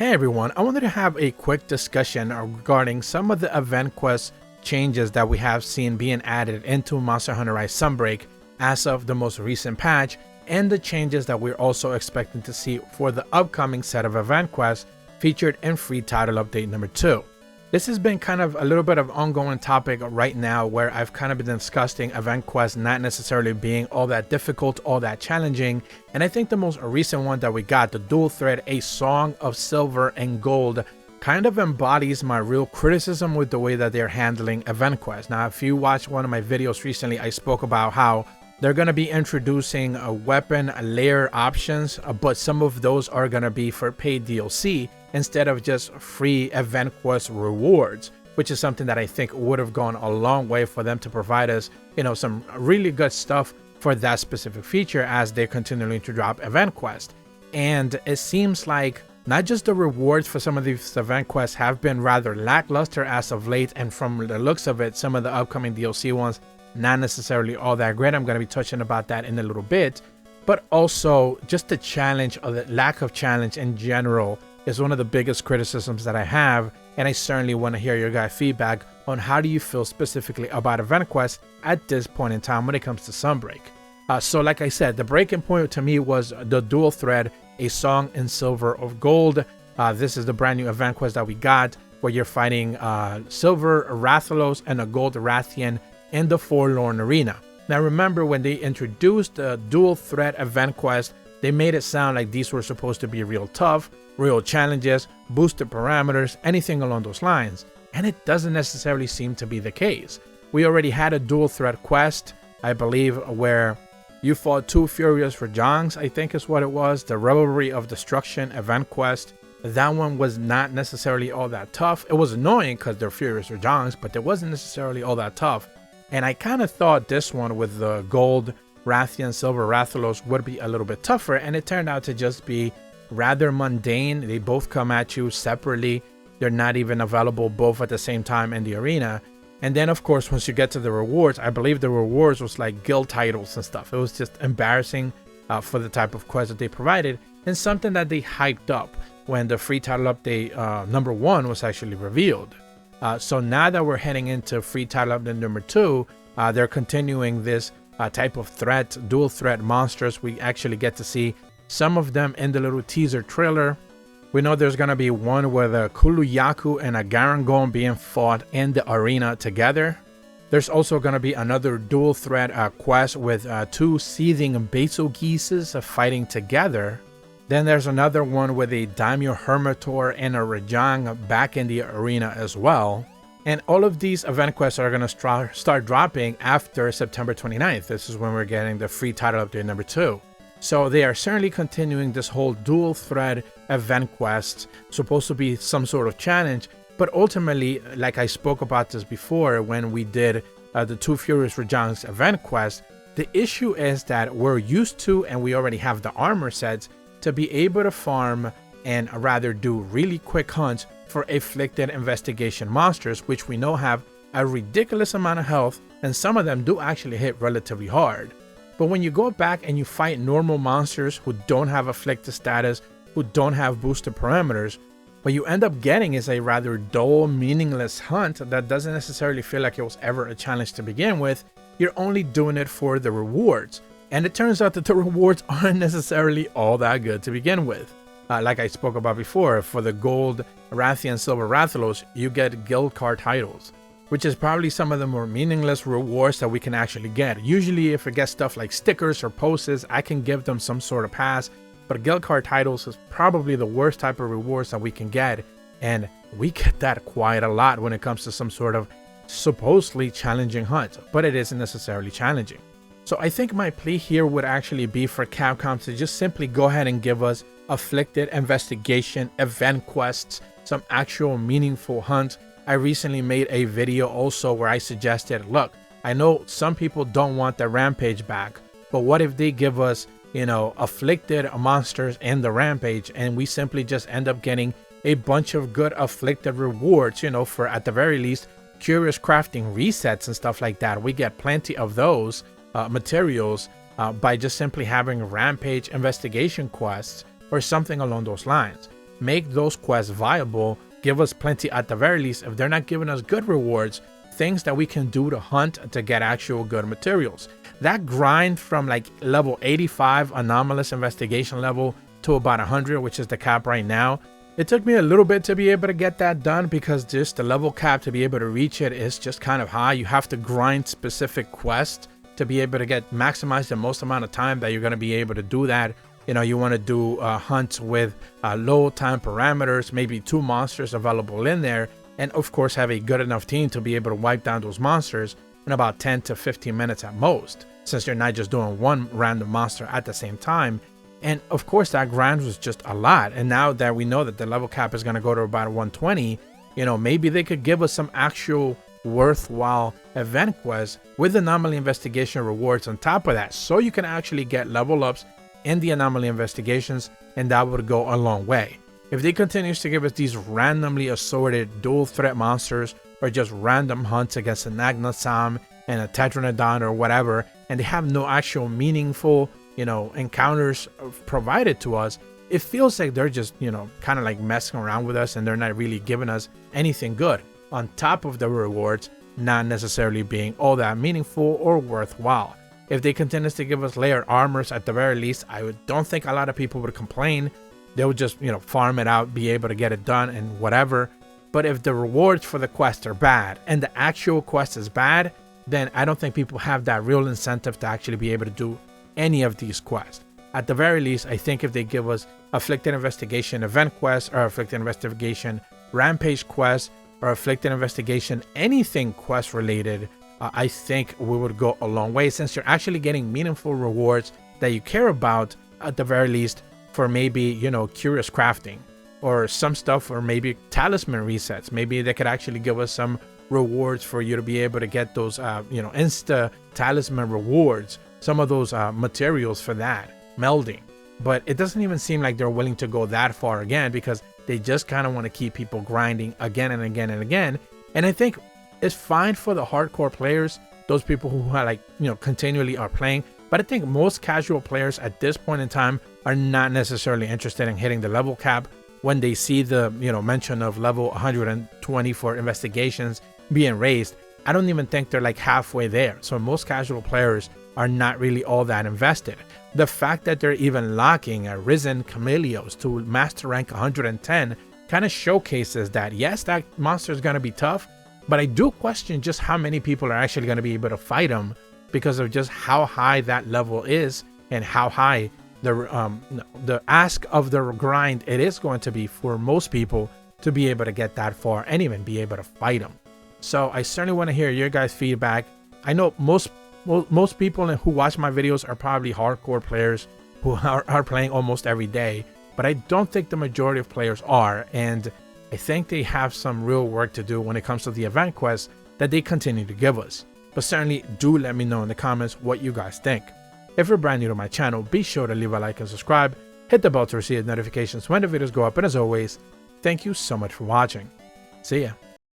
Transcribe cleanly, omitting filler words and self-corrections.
Hey everyone, I wanted to have a quick discussion regarding some of the event quest changes that we have seen being added into Monster Hunter Rise Sunbreak as of the most recent patch, and the changes that we're also expecting to see for the upcoming set of event quests featured in free title update number 2. This has been kind of a little bit of ongoing topic right now, where I've kind of been discussing event quests not necessarily being all that difficult, all that challenging, and I think the most recent one that we got, the dual thread, A Song of Silver and Gold, kind of embodies my real criticism with the way that they're handling event quests. Now, if you watched one of my videos recently, I spoke about how they're going to be introducing weapon layer options, but some of those are going to be for paid DLC instead of just free event quest rewards, which is something that I think would have gone a long way for them to provide us, some really good stuff for that specific feature as they're continuing to drop event quests. And it seems like not just the rewards for some of these event quests have been rather lackluster as of late, and from the looks of it, some of the upcoming DLC ones not necessarily all that great. I'm going to be touching about that in a little bit, but also just the challenge, or the lack of challenge in general, is one of the biggest criticisms that I have, and I certainly want to hear your guys' feedback on how do you feel specifically about event quests at this point in time when it comes to Sunbreak. So like I said, the breaking point to me was the dual thread, A Song in Silver of Gold. This is the brand new event quest that we got, where you're fighting Silver Rathalos and a Gold Rathian in the Forlorn Arena. Now remember, when they introduced the dual threat event quest, they made it sound like these were supposed to be real tough, real challenges, boosted parameters, anything along those lines, and it doesn't necessarily seem to be the case. We already had a dual threat quest, I believe, where you fought two Furious Rajangs, I think is what it was, the Revelry of Destruction event quest. That one was not necessarily all that tough. It was annoying because they're Furious Rajangs, but it wasn't necessarily all that tough. And I kind of thought this one with the Gold Rathian, Silver Rathalos would be a little bit tougher, and it turned out to just be rather mundane. They both come at you separately. They're not even available both at the same time in the arena. And then of course, once you get to the rewards, I believe the rewards was like guild titles and stuff. It was just embarrassing for the type of quest that they provided, and something that they hyped up when the free title update number 1 was actually revealed. So now that we're heading into free title update number 2, they're continuing this type of threat, dual threat monsters. We actually get to see some of them in the little teaser trailer. We know there's going to be one with a Kuluyaku and a Garangolm being fought in the arena together. There's also going to be another dual threat quest with two Seething Bazelgeuses fighting together. Then there's another one with a Daimyo Hermitor and a Rajang back in the arena as well. And all of these event quests are going to start dropping after September 29th. This is when we're getting the free title update number 2. So they are certainly continuing this whole dual thread event quest, supposed to be some sort of challenge. But ultimately, like I spoke about this before when we did the two Furious Rajangs event quest, the issue is that we're used to, and we already have the armor sets, to be able to farm and rather do really quick hunts for afflicted investigation monsters, which we know have a ridiculous amount of health, and some of them do actually hit relatively hard. But when you go back and you fight normal monsters who don't have afflicted status, who don't have boosted parameters, what you end up getting is a rather dull, meaningless hunt that doesn't necessarily feel like it was ever a challenge to begin with. You're only doing it for the rewards, and it turns out that the rewards aren't necessarily all that good to begin with. Like I spoke about before, for the Gold Rathian, Silver Rathalos, you get guild card titles, which is probably some of the more meaningless rewards that we can actually get. Usually if it gets stuff like stickers or poses, I can give them some sort of pass, but guild card titles is probably the worst type of rewards that we can get, and we get that quite a lot when it comes to some sort of supposedly challenging hunt, but it isn't necessarily challenging. So I think my plea here would actually be for Capcom to just simply go ahead and give us afflicted investigation event quests, some actual meaningful hunts. I recently made a video also where I suggested, look, I know some people don't want the Rampage back, but what if they give us, afflicted monsters in the Rampage, and we simply just end up getting a bunch of good afflicted rewards, for at the very least curious crafting resets and stuff like that. We get plenty of those materials by just simply having Rampage investigation quests or something along those lines. make those quests viable, give us plenty at the very least. If they're not giving us good rewards, things that we can do to hunt to get actual good materials. That grind from like level 85 anomalous investigation level to about 100, which is the cap right now, it took me a little bit to be able to get that done, because just the level cap to be able to reach it is just kind of high. You have to grind specific quests to be able to maximize the most amount of time that you're going to be able to do that. You know, you want to do hunts with low time parameters, maybe 2 monsters available in there, and of course have a good enough team to be able to wipe down those monsters in about 10 to 15 minutes at most, since you're not just doing one random monster at the same time. And of course that grind was just a lot. And now that we know that the level cap is going to go to about 120, you know, maybe they could give us some actual worthwhile event quests with anomaly investigation rewards on top of that, so you can actually get level ups in the anomaly investigations, and that would go a long way. If they continue to give us these randomly assorted dual threat monsters, or just random hunts against a Nagnasam and a Tetranodon or whatever, and they have no actual meaningful, you know, encounters provided to us, it feels like they're just, you know, kind of like messing around with us, and they're not really giving us anything good on top of the rewards not necessarily being all that meaningful or worthwhile. If they continue to give us layered armors at the very least, I don't think a lot of people would complain. They would just, you know, farm it out, be able to get it done and whatever. But if the rewards for the quest are bad and the actual quest is bad, then I don't think people have that real incentive to actually be able to do any of these quests. At the very least, I think if they give us Afflicted Investigation event quests, or Afflicted Investigation Rampage quests, or Afflicted Investigation anything quest related, I think we would go a long way, since you're actually getting meaningful rewards that you care about, at the very least, for maybe, you know, curious crafting or some stuff, or maybe talisman resets. Maybe they could actually give us some rewards for you to be able to get those, you know, insta talisman rewards, some of those materials for that, melding. But it doesn't even seem like they're willing to go that far again, because they just kind of want to keep people grinding again and again and again. And I think it's fine for the hardcore players, those people who are like, you know, continually are playing. But I think most casual players at this point in time are not necessarily interested in hitting the level cap when they see the, you know, mention of level 120 for investigations being raised. I don't even think they're like halfway there. So most casual players are not really all that invested. The fact that they're even locking arisen Camellios to master rank 110 kind of showcases that yes, that monster is going to be tough, but I do question just how many people are actually going to be able to fight him, because of just how high that level is and how high the ask of the grind it is going to be for most people to be able to get that far and even be able to fight him. So I certainly want to hear your guys' feedback. I know most people who watch my videos are probably hardcore players who are playing almost every day, but I don't think the majority of players are, and I think they have some real work to do when it comes to the event quests that they continue to give us. But certainly do let me know in the comments what you guys think. If you're brand new to my channel, be sure to leave a like and subscribe, hit the bell to receive notifications when the videos go up, and as always, thank you so much for watching. See ya.